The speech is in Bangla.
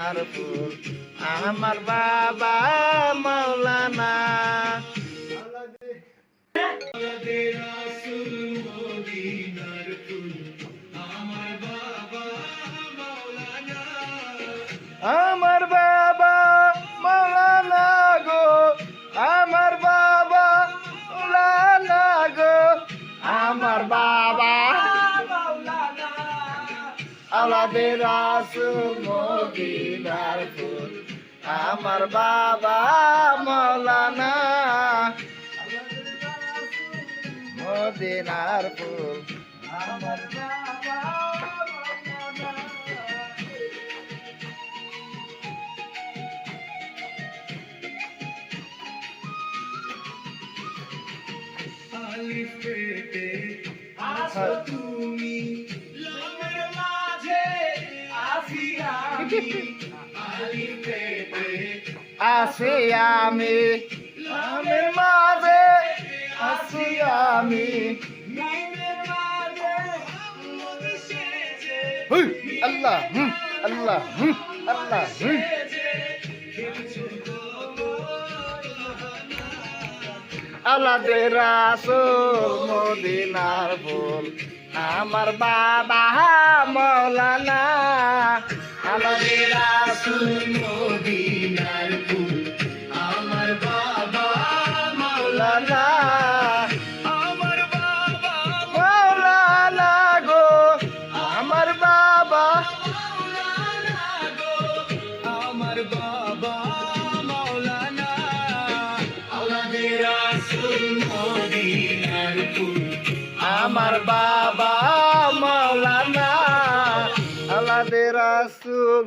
আর ফুল আমার বাবা মাওলানা আমার বাবা মাওলানা গো আমার বাবা মাওলানা গো আমার বাবা আমাদের রাসূল মদিনার ফুল আমার বাবা মাওলানা মদিনার ফুল আমার বাবা মাওলানা আলিফ পেটে আছো তুমি লোমের মাঝে আছি আমি আলিফ পেটে আছি আমি আমের মাঝে আছি আমি মিমের মাঝে মুহাম্মদ সেজে আল্লাহ আল্লাহ আল্লাহ খেলছো আল্লাহর রাসূল মদিনার ফুল আমার বাবা মাওলানা আল্লাহর রাসূল মদিনার ফুল আমার বাবা মাওলানা আমার বাবা মাওলানা গো আমার বাবা মাওলানা গো আমার বাবা মাওলানা আমাদের রাসূল মদিনার ফুল আমার বাবা মাওলানা আল্লাহর রাসূল